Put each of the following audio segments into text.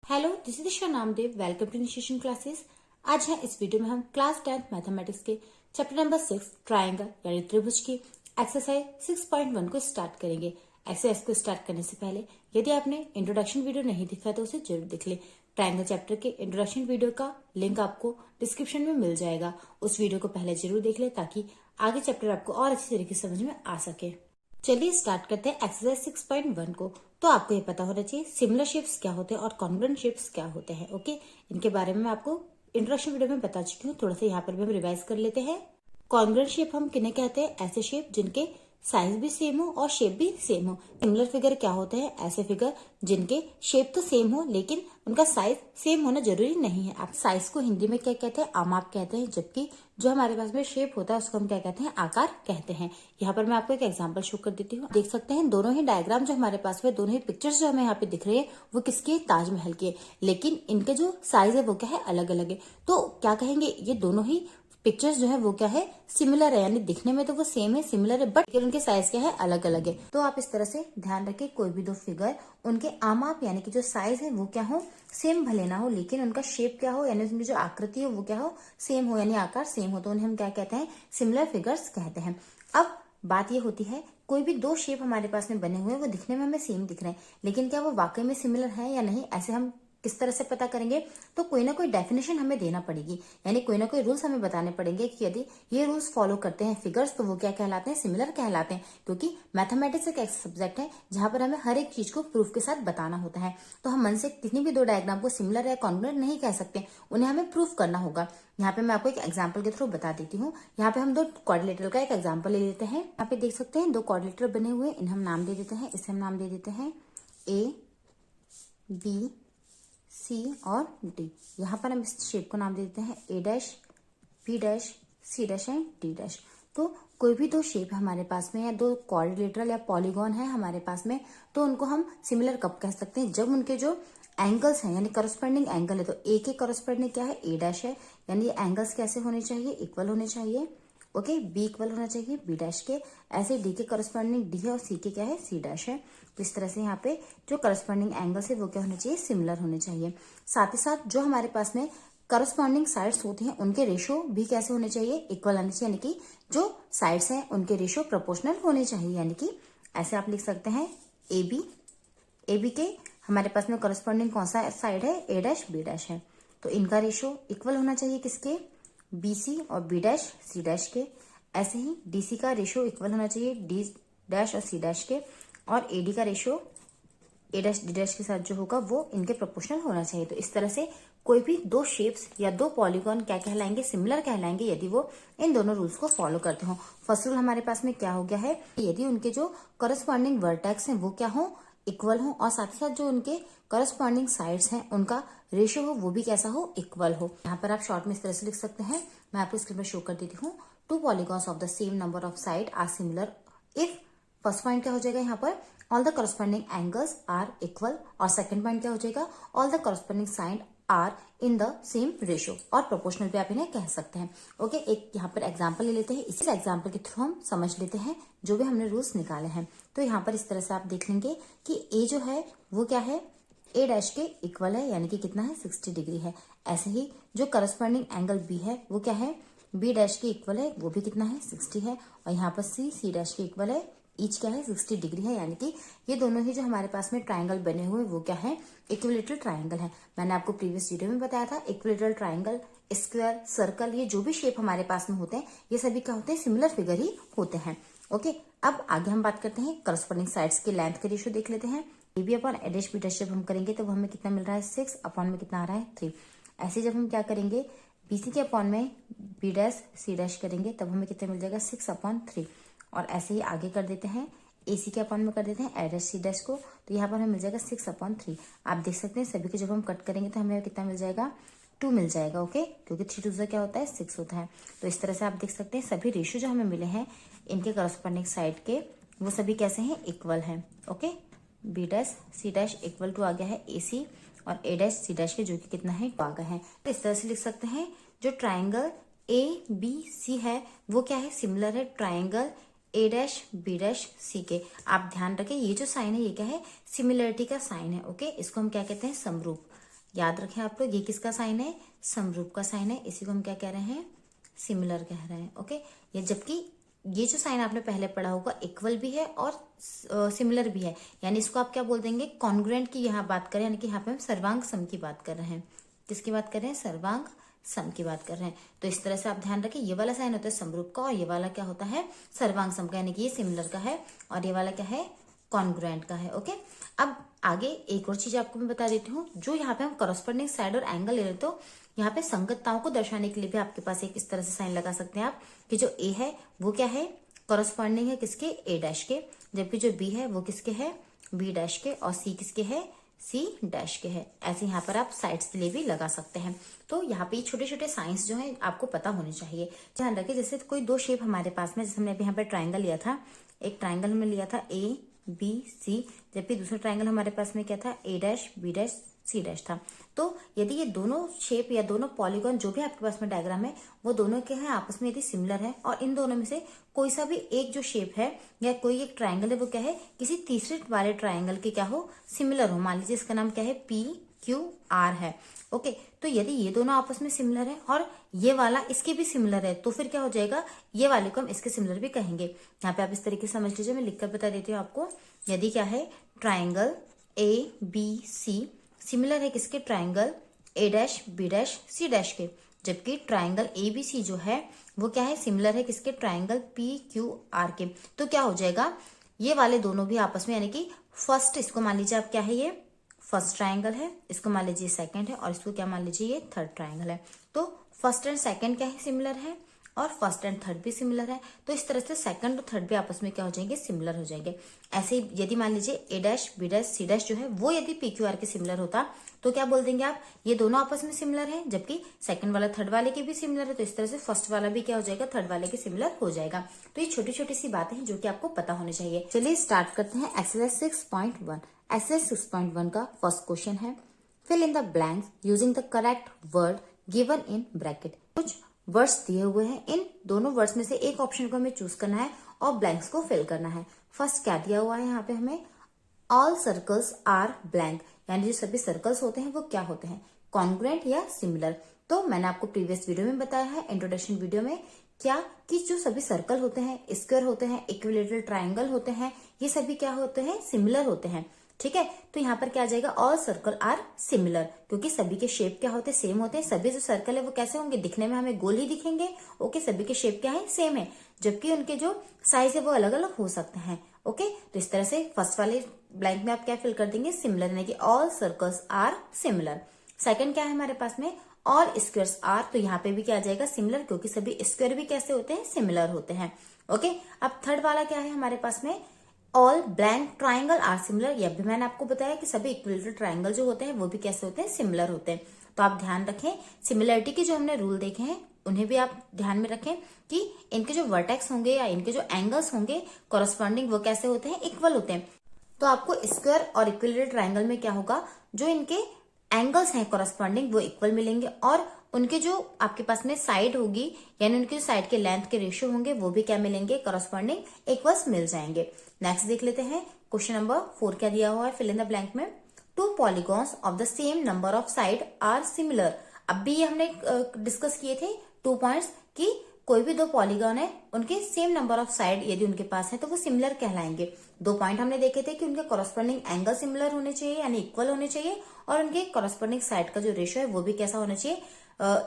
Hello, this is Isha Namdev. Welcome to initiation classes. आज है इस वीडियो में हम क्लास 10th मैथमेटिक्स के चैप्टर नंबर 6 ट्राइंगल यानी त्रिभुज की एक्सरसाइज 6.1 को स्टार्ट करेंगे। एक्सरसाइज को स्टार्ट करने से पहले यदि आपने इंट्रोडक्शन वीडियो नहीं देखा तो उसे जरूर देख ले। ट्राइंगल चैप्टर के इंट्रोडक्शन वीडियो का लिंक आपको डिस्क्रिप्शन में मिल जाएगा। उस वीडियो को पहले जरूर देख ले ताकि आगे चैप्टर आपको और अच्छी तरीके से समझ में आ सके। चलिए स्टार्ट करते हैं एक्सरसाइज 6.1 को। तो आपको ये पता होना चाहिए सिमिलर शेप्स क्या होते हैं और कॉन्ग्रुएंट शेप्स क्या होते हैं। ओके, इनके बारे में मैं आपको इंट्रोडक्शन वीडियो में बता चुकी हूँ। थोड़ा सा यहाँ पर भी हम रिवाइज कर लेते हैं। कॉन्ग्रुएंट शेप हम किन्हें कहते हैं? ऐसे शेप जिनके साइज भी सेम हो और शेप भी सेम हो। सिमिलर फिगर क्या होते हैं? ऐसे फिगर जिनके शेप तो सेम हो लेकिन उनका साइज सेम होना जरूरी नहीं है। आप साइज को हिंदी में क्या कहते हैं? आमाप कहते हैं, जबकि जो हमारे पास में शेप होता है उसको हम क्या कहते हैं? आकार कहते हैं। यहाँ पर मैं आपको एक एग्जांपल शो कर देती हूँ। देख सकते हैं दोनों ही डायग्राम जो हमारे पास में, दोनों ही पिक्चर्स जो हमें यहाँ पे दिख रहे हैं वो किसके? ताजमहल के। लेकिन इनके जो साइज है वो क्या है? अलग अलग है। तो क्या कहेंगे? ये दोनों ही पिक्चर्स जो है वो क्या है? सिमिलर है, यानी दिखने में तो वो सेम है, सिमिलर है, बट उनके साइज क्या है? अलग अलग है। तो आप इस तरह से ध्यान रखें, कोई भी दो फिगर उनके आमाप यानी कि जो साइज है वो क्या हो? सेम भले ना हो, लेकिन उनका शेप क्या हो, यानी उनकी जो आकृति है वो क्या हो? सेम हो, यानी आकार सेम हो, तो उन्हें हम क्या कहते हैं? सिमिलर फिगर्स कहते हैं। अब बात ये होती है, कोई भी दो शेप हमारे पास में बने हुए हैं, वो दिखने में हमें सेम दिख रहे हैं, लेकिन क्या वो वाकई में सिमिलर है या नहीं, ऐसे हम किस तरह से पता करेंगे? तो कोई ना कोई डेफिनेशन हमें देना पड़ेगी, यानी कोई ना कोई रूल्स हमें बताने पड़ेंगे कि यदि ये रूल्स फॉलो करते हैं फिगर्स तो वो क्या कहलाते हैं? सिमिलर कहलाते हैं। क्योंकि मैथमेटिक्स एक ऐसा सब्जेक्ट है जहां पर हमें हर एक चीज को प्रूफ के साथ बताना होता है। तो हम मन से कितनी भी दो डायग्राम को सिमिलर या कॉन्ग्रुएंट नहीं कह सकते, उन्हें हमें प्रूफ करना होगा। यहाँ पे मैं आपको एक एग्जाम्पल के थ्रू बता देती हूँ। यहाँ पे हम दो क्वाड्रिलेटरल का एक एग्जाम्पल ले लेते हैं। यहाँ पे देख सकते हैं दो क्वाड्रिलेटरल बने हुए, इन्हें हम नाम दे देते हैं। इसे हम नाम दे देते हैं ए बी सी और डी। यहाँ पर हम इस शेप को नाम दे देते हैं A dash B dash C dash and D dash. तो कोई भी दो शेप है हमारे पास में या दो क्वाड्रिलेटरल या पॉलीगॉन है हमारे पास में, तो उनको हम सिमिलर कब कह सकते हैं? जब उनके जो एंगल्स हैं यानी करस्पॉन्डिंग एंगल है, तो ए के करस्पॉन्डिंग क्या है? ए डैश है, यानी ये एंगल्स कैसे होने चाहिए? इक्वल होने चाहिए। ओके, बी इक्वल होना चाहिए बी डैश के। ऐसे डी के करस्पॉन्डिंग डी है और सी के क्या है? सी डैश है। तो इस तरह से यहाँ पे जो करस्पॉन्डिंग एंगल्स है वो क्या होने चाहिए? सिमिलर होने चाहिए। साथ ही साथ जो हमारे पास में करस्पॉन्डिंग साइड्स होती हैं उनके रेशो भी कैसे होने चाहिए? इक्वल होने चाहिए, यानी कि जो साइड्स हैं उनके रेशो प्रोपोर्शनल होने चाहिए। यानी कि ऐसे आप लिख सकते हैं ए बी के हमारे पास में करस्पॉन्डिंग कौन सा साइड है? ए डैश बी डैश है, तो इनका रेशो इक्वल होना चाहिए किसके? बी सी और बी डैश सी डैश के। ऐसे ही डी सी का रेशो इक्वल होना चाहिए डी डैश और सी डैश के, और ए डी का ratio A dash D dash के साथ जो होगा वो इनके प्रोपोर्शनल होना चाहिए। तो इस तरह से कोई भी दो शेप्स या दो पॉलीगॉन क्या कहलाएंगे? सिमिलर कहलाएंगे, यदि वो इन दोनों रूल्स को फॉलो करते हो। फर्स्ट रूल हमारे पास में क्या हो गया है? यदि उनके जो करस्पॉन्डिंग वर्टेक्स हैं वो क्या हो? इक्वल हो, और साथ ही साथ जो उनके करस्पॉन्डिंग साइड्स हैं उनका रेशियो हो वो भी कैसा हो? इक्वल हो। यहाँ पर आप शॉर्ट में इस तरह से लिख सकते हैं, मैं आपको स्क्रीन पर शो कर देती हूँ। Two polygons of the same number of side are similar if, first point क्या हो जाएगा यहाँ पर? All the corresponding angles are equal, और सेकंड पॉइंट क्या हो जाएगा? All the corresponding side are in the same ratio, और प्रोपोर्शनल भी आप इन्हें कह सकते हैं। ओके, एक यहाँ पर एग्जांपल ले लेते हैं। इसी एग्जांपल के थ्रू हम समझ लेते हैं जो भी हमने रूल्स निकाले हैं। तो यहाँ पर इस तरह से आप देख लेंगे कि ए जो है वो क्या है? ए डैश के इक्वल है, यानी कि कितना है? 60 डिग्री है। ऐसे ही जो करस्पॉन्डिंग एंगल बी है वो क्या है? बी डैश के इक्वल है, वो भी कितना है? 60 है। और यहाँ पर सी डैश के इक्वल है, ईच क्या है? 60 डिग्री है। यानी कि ये दोनों ही जो हमारे पास में ट्राइंगल बने हुए वो क्या है? इक्विलेटरल ट्राइंगल है। मैंने आपको प्रीवियस वीडियो में बताया था इक्विलेटरल ट्राइंगल, स्क्वायर, सर्कल, ये जो भी शेप हमारे पास में होते हैं ये सभी क्या होते हैं? सिमिलर फिगर ही होते हैं। ओके, अब आगे हम बात करते हैं करस्पॉन्डिंग साइड्स के लेंथ के रेशियो देख लेते हैं। A B upon A dash B dash जब हम करेंगे तो हमें कितना मिल रहा है? 6 अपॉन में कितना आ रहा है? 3। ऐसे जब हम क्या करेंगे? बीसी के अपॉन में बी डैश सी डैश करेंगे तब हमें कितना मिल जाएगा? 6 अपॉन 3। और ऐसे ही आगे कर देते हैं, एसी के अपॉन में कर देते हैं ए डैश सी डैश को, तो यहाँ पर हमें मिल जाएगा 6 अपॉन 3। आप देख सकते हैं सभी को जब हम कट करेंगे तो हमें कितना मिल जाएगा? 2 मिल जाएगा। ओके, क्योंकि 3 2 क्या होता है? 6 होता है। तो इस तरह से आप देख सकते हैं सभी रेशियो जो हमें मिले हैं इनके करस्पॉन्डिंग साइड के वो सभी कैसे हैं? इक्वल है। Okay, B dash C dash equal to आ गया है ए सी, और ए डैश सी डैश के जो कि कितना है? 2 आ गया है। तो इस तरह से लिख सकते हैं जो ट्राइंगल ए बी सी है वो क्या है? सिमिलर है triangle A dash B dash C के। आप ध्यान रखें ये जो साइन है ये क्या है? सिमिलरिटी का साइन है। ओके, इसको हम क्या कहते हैं? समरूप। याद रखें आप लोग, ये किसका साइन है, समरूप का साइन है, इसी को हम क्या कह रहे हैं, सिमिलर कह रहे हैं। ओके, ये जबकि ये जो साइन आपने पहले पढ़ा होगा इक्वल भी है और सिमिलर भी है, यानी इसको आप क्या बोल देंगे, कॉन्ग्रुएंट की यहाँ बात करें, यानी कि यहाँ पे हम सर्वांग सम की बात कर रहे हैं। किसकी बात कर रहे हैं, सर्वांग सम की बात कर रहे हैं। तो इस तरह से आप ध्यान रखें, ये वाला साइन होता है समरूप का और ये वाला क्या होता है, सर्वांग सम का, यानी कि ये सिमिलर का है और ये वाला क्या है, कॉन्ग्रुएंट का है। ओके, अब आगे एक और चीज आपको मैं बता देती हूँ, जो यहाँ पे हम कॉरस्पॉन्डिंग साइड और एंगल ले रहे तो यहाँ पे संगतताओं को दर्शाने के लिए भी आपके पास एक इस तरह से साइन लगा सकते हैं आप, कि जो ए है वो क्या है, कॉरस्पॉन्डिंग है किसके, ए डैश के, जबकि जो बी है वो किसके है, बी डैश के, और सी किसके है, सी डैश के है। ऐसे यहाँ पर आप साइड्स के लिए भी लगा सकते हैं। तो यहाँ पे छोटे छोटे साइंस जो है आपको पता होने चाहिए। ध्यान रखिए, जैसे कोई दो शेप हमारे पास में, जैसे हमने अभी यहाँ पे ट्राइंगल लिया था, एक ट्राइंगल हमने लिया था ए बी सी, जबकि दूसरा ट्राइंगल हमारे पास में क्या था, A dash B dash C dash था। तो यदि ये दोनों शेप या दोनों पॉलीगॉन जो भी आपके पास में डायग्राम है वो दोनों के हैं आपस में यदि सिमिलर है, और इन दोनों में से कोई सा भी एक जो शेप है या कोई एक ट्राइंगल है वो क्या है, किसी तीसरे वाले ट्राइंगल के क्या हो, सिमिलर हो, मान लीजिए इसका नाम क्या है, पी क्यू आर है। ओके, तो यदि ये दोनों आपस में सिमिलर है और ये वाला इसके भी सिमिलर है, तो फिर क्या हो जाएगा, ये वाले को हम इसके सिमिलर भी कहेंगे। यहाँ पे आप इस तरीके से समझ लीजिए, मैं लिखकर बता देती हूँ आपको। यदि क्या है, triangle A B C similar है किसके, triangle A dash B dash C dash के, जबकि ट्राइंगल ए बी सी जो है वो क्या है, सिमिलर है किसके, ट्राइंगल पी क्यू आर के। तो क्या हो जाएगा, ये वाले दोनों भी आपस में, यानी कि फर्स्ट, इसको मान लीजिए आप क्या है, ये फर्स्ट ट्राइंगल है, इसको मान लीजिए सेकंड है, और इसको क्या मान लीजिए ये थर्ड ट्राइंगल है। तो फर्स्ट एंड सेकंड क्या है, सिमिलर है, और फर्स्ट एंड थर्ड भी सिमिलर है। तो इस तरह से सेकंड और थर्ड भी आपस में क्या हो जाएंगे, सिमिलर हो जाएंगे। ऐसे ही यदि मान लीजिए A dash B dash C dash जो है वो यदि पी क्यू आर के सिमिलर होता, तो क्या बोल देंगे आप, ये दोनों आपस में सिमिलर है, जबकि सेकंड वाला थर्ड वाले के भी सिमिलर है। तो इस तरह से फर्स्ट वाला भी क्या हो जाएगा, थर्ड वाले के सिमिलर हो जाएगा। तो ये छोटी छोटी सी बातें हैं जो कि आपको पता होनी चाहिए। चलिए स्टार्ट करते हैं एक्सरसाइज 6.1। एक्सरसाइज 6.1 का फर्स्ट क्वेश्चन है, fill in the blanks using the correct word given in bracket. कुछ वर्ड्स दिए हुए हैं, इन दोनों वर्ड्स में से एक ऑप्शन को हमें चूज करना है और ब्लैंक्स को फिल करना है। फर्स्ट क्या दिया हुआ है यहाँ पे हमें, ऑल सर्कल्स आर ब्लैंक, यानी जो सभी सर्कल्स होते हैं वो क्या होते हैं, कॉन्ग्रुएंट या सिमिलर। तो मैंने आपको प्रीवियस वीडियो में बताया है, इंट्रोडक्शन वीडियो में, क्या कि जो सभी सर्कल होते हैं, स्क्वायर होते हैं, इक्विलेटरल ट्राइंगल होते हैं, ये सभी क्या होते हैं, सिमिलर होते हैं। ठीक है, तो यहाँ पर क्या आ जाएगा, ऑल सर्कल आर सिमिलर, क्योंकि सभी के शेप क्या होते हैं, सेम होते हैं। सभी जो सर्कल है वो कैसे होंगे, दिखने में हमें गोल ही दिखेंगे। ओके, सभी के शेप क्या है, सेम है, जबकि उनके जो साइज है वो अलग अलग हो सकते हैं। ओके, तो इस तरह से फर्स्ट वाले ब्लैंक में आप क्या फिल कर देंगे, सिमिलर, यानी कि all circles are similar. Second क्या है हमारे पास में, ऑल स्क्वायर्स आर, तो यहाँ पे भी क्या आ जाएगा, सिमिलर, क्योंकि सभी स्क्वायर भी कैसे होते हैं, सिमिलर होते हैं। ओके, अब थर्ड वाला क्या है हमारे पास में, all blank triangle are similar. यह भी मैंने आपको बताया कि सभी इक्विलेटरल ट्राइंगल जो होते हैं वो भी कैसे होते हैं, सिमिलर होते हैं। तो आप ध्यान रखें, सिमिलरिटी के जो हमने रूल देखे हैं उन्हें भी आप ध्यान में रखें कि इनके जो वर्टेक्स होंगे या इनके जो एंगल्स होंगे कॉरस्पॉन्डिंग, वो कैसे होते हैं, इक्वल होते हैं। तो आपको स्क्वायर और इक्विलेटरल ट्राइंगल में क्या होगा, जो इनके एंगल्स हैं कॉरस्पॉन्डिंग वो इक्वल मिलेंगे, और उनके जो आपके पास में साइड होगी, यानी उनके साइड के लेंथ के रेशियो होंगे वो भी क्या मिलेंगे, कॉरस्पॉन्डिंग इक्वल्स मिल जाएंगे। नेक्स्ट देख लेते हैं, क्वेश्चन नंबर 4 क्या दिया हुआ है, फिल इन द ब्लैंक में, two polygons of the same number of side are similar. अब भी ये हमने डिस्कस किए थे 2 पॉइंट्स कि कोई भी दो पॉलीगॉन है उनके सेम नंबर ऑफ साइड यदि उनके पास है तो वो सिमिलर कहलाएंगे। 2 पॉइंट हमने देखे थे कि उनके कॉरस्पॉन्डिंग एंगल सिमिलर होने चाहिए, यानी इक्वल होने चाहिए, और उनके कॉरस्पॉन्डिंग साइड का जो रेशियो है वो भी कैसा होना चाहिए,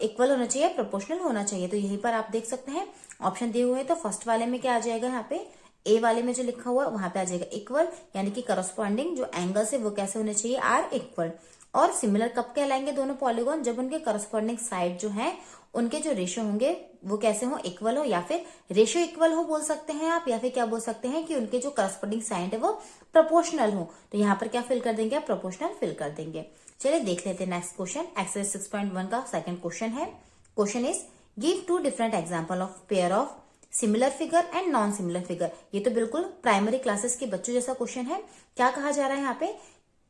इक्वल होना चाहिए, प्रोपोर्शनल होना चाहिए। तो यहीं पर आप देख सकते हैं ऑप्शन दिए हुए हैं। तो फर्स्ट वाले में क्या आ जाएगा, यहाँ पे ए वाले में जो लिखा हुआ है वहां पे आ जाएगा इक्वल, यानी कि करस्पॉन्डिंग जो एंगल्स है वो कैसे होने चाहिए, आर इक्वल। और सिमिलर कब कहलाएंगे दोनों पॉलीगॉन, जब उनके करस्पॉन्डिंग साइड जो है उनके जो रेशियो होंगे वो कैसे हो, इक्वल हो, या फिर रेशियो इक्वल हो बोल सकते हैं आप, या फिर क्या बोल सकते हैं कि उनके जो करस्पॉन्डिंग साइड है वो प्रोपोर्शनल हो। तो यहाँ पर क्या फिल कर देंगे आप, प्रोपोर्शनल फिल कर देंगे। चलिए देख लेते हैं नेक्स्ट क्वेश्चन, एक्सरसाइज 6.1 का सेकंड क्वेश्चन है। Question is give 2 different example of pair of similar figure and non similar figure. ये तो बिल्कुल प्राइमरी क्लासेस के बच्चों जैसा क्वेश्चन है। क्या कहा जा रहा है यहाँ पे,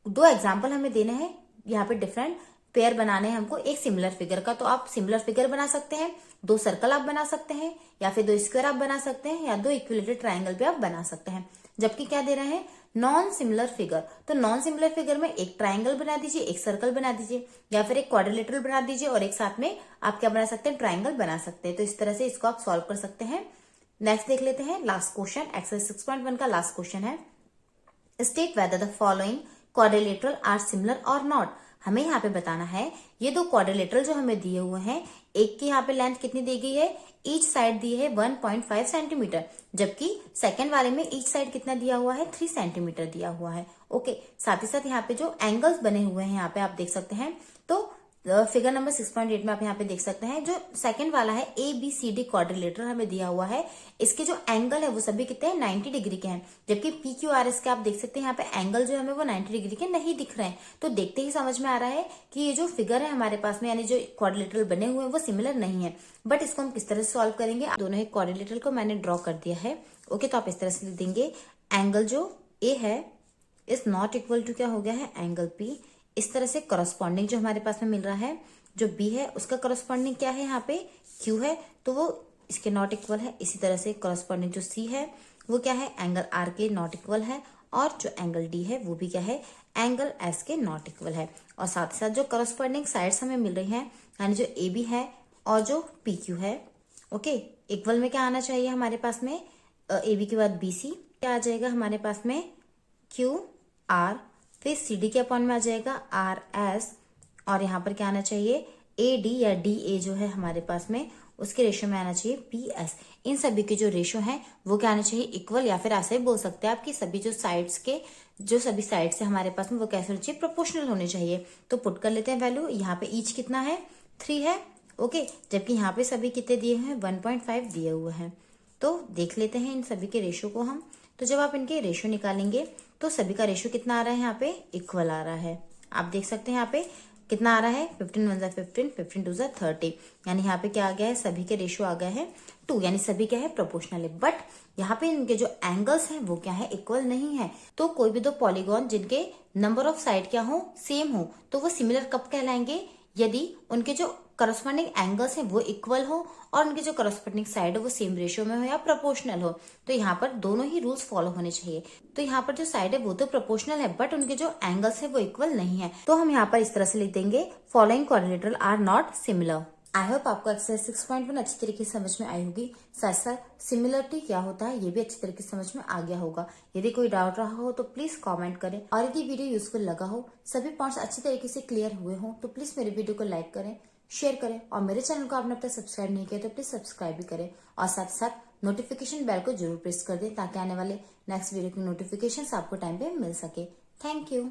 2 एग्जाम्पल हमें देने हैं, यहाँ पे डिफरेंट पेयर बनाने हैं हमको एक सिमिलर फिगर का। तो आप सिमिलर फिगर बना सकते हैं, 2 सर्कल आप बना सकते हैं, या फिर 2 स्क्वायर आप बना सकते हैं, या 2 इक्विलेटरल ट्राइंगल भी आप बना सकते हैं। जबकि क्या दे रहा है, नॉन सिमिलर फिगर। तो नॉन सिमिलर फिगर में एक ट्राइंगल बना दीजिए, एक सर्कल बना दीजिए, या फिर एक क्वाड्रिलेटरल बना दीजिए और एक साथ में आप क्या बना सकते हैं, ट्राइंगल बना सकते हैं। तो इस तरह से इसको आप सॉल्व कर सकते हैं। नेक्स्ट देख लेते हैं लास्ट क्वेश्चन, एक्सरसाइज 6.1 का लास्ट क्वेश्चन है, state whether the following quadrilateral are similar और नॉट। हमें यहाँ पे बताना है ये दो क्वाड्रिलेटरल जो हमें दिए हुए हैं, एक की यहाँ पे लेंथ कितनी दी गई है, ईच साइड दी है 1.5 सेंटीमीटर, जबकि सेकंड वाले में ईच साइड कितना दिया हुआ है, 3 सेंटीमीटर दिया हुआ है। ओके, साथ ही साथ यहाँ पे जो एंगल्स बने हुए हैं यहाँ पे आप देख सकते हैं। तो फिगर नंबर 6.8 में आप यहाँ पे देख सकते हैं, जो सेकंड वाला है ABCD क्वाड्रिलेटरल हमें दिया हुआ है, इसके जो एंगल है वो सभी कितने हैं, 90 डिग्री के हैं। जबकि PQRS के आप देख सकते हैं यहाँ पे एंगल जो हमें वो 90 डिग्री के नहीं दिख रहे हैं। तो देखते ही समझ में आ रहा है कि ये जो फिगर है हमारे पास में, यानी जो क्वाड्रिलेटरल बने हुए हैं वो सिमिलर नहीं है। बट इसको हम किस तरह से सॉल्व करेंगे, दोनों ही क्वाड्रिलेटरल को मैंने ड्रॉ कर दिया है। ओके, तो आप इस तरह से लिख देंगे, एंगल जो A है इज नॉट इक्वल टू क्या हो गया है, एंगल P। इस तरह से करस्पॉन्डिंग जो हमारे पास में मिल रहा है, जो B है उसका करस्पॉन्डिंग क्या है, यहाँ पे Q है, तो वो इसके नॉट इक्वल है। इसी तरह से करस्पॉन्डिंग जो C है वो क्या है, एंगल R के नॉट इक्वल है, और जो एंगल D है वो भी क्या है, एंगल S के नॉट इक्वल है। और साथ ही साथ जो करस्पॉन्डिंग साइड्स हमें मिल रही हैं, यानी जो AB है और जो PQ है, ओके, इक्वल में क्या आना चाहिए हमारे पास में, AB के बाद BC, क्या आ जाएगा हमारे पास में, QR, फिर CD के अपॉन में आ जाएगा RS, और यहाँ पर क्या आना चाहिए, AD या DA जो है हमारे पास में उसके रेशो में आना चाहिए PS। इन सभी के जो रेशो हैं वो क्या आना चाहिए, इक्वल, या फिर ऐसे ही बोल सकते हैं आप कि सभी जो साइड्स के जो सभी साइड्स है हमारे पास में वो कैसे होने चाहिए, प्रोपोर्शनल होने चाहिए। तो पुट कर लेते हैं वैल्यू, यहाँ पे ईच कितना है, 3 है। ओके, जबकि यहाँ पे सभी कितने दिए हैं, 1.5 दिए हुए हैं। तो देख लेते हैं इन सभी के रेशो को हम। तो जब आप इनके रेशो निकालेंगे तो सभी का रेशो कितना आ रहा है, यहाँ पे इक्वल आ रहा है। आप देख सकते हैं यहाँ पे कितना आ रहा है, 15 1 15, 15 2 30, यानी यहाँ पे क्या आ गया है, सभी के रेशो आ गया है 2, यानी सभी क्या है, प्रोपोर्शनल है। बट यहाँ पे इनके जो एंगल्स हैं वो क्या है, इक्वल नहीं है। तो कोई भी दो पॉलीगॉन जिनके नंबर ऑफ साइड क्या हो, सेम हो, तो वो सिमिलर कब कहलाएंगे, यदि उनके जो करस्पॉन्डिंग एंगल्स हैं वो इक्वल हो और उनकी जो करस्पॉन्डिंग साइड है वो सेम रेशियो में हो या प्रोपोर्शनल हो। तो यहाँ पर दोनों ही रूल्स फॉलो होने चाहिए। तो यहाँ पर जो साइड है वो तो प्रोपोर्शनल है, बट उनके जो एंगल्स है वो इक्वल नहीं है। तो हम यहाँ पर इस तरह से लिख देंगे, following quadrilateral are not similar. I hope आपको एक्सरसाइज 6.1 अच्छी तरीके से समझ में आई होगी। साथ साथ सिमिलरिटी क्या होता है ये भी अच्छी तरीके से समझ में आ गया होगा। यदि कोई डाउट रहा हो तो प्लीज कमेंट करें, और यदि वीडियो यूजफुल लगा हो, सभी पॉइंट्स अच्छी तरीके से क्लियर हुए हो, तो प्लीज मेरे वीडियो को लाइक करें, शेयर करें, और मेरे चैनल को आपने अब तक सब्सक्राइब नहीं किया तो प्लीज सब्सक्राइब भी करें, और साथ साथ नोटिफिकेशन बेल को जरूर प्रेस कर दें ताकि आने वाले नेक्स्ट वीडियो की नोटिफिकेशन आपको टाइम पे मिल सके। Thank you.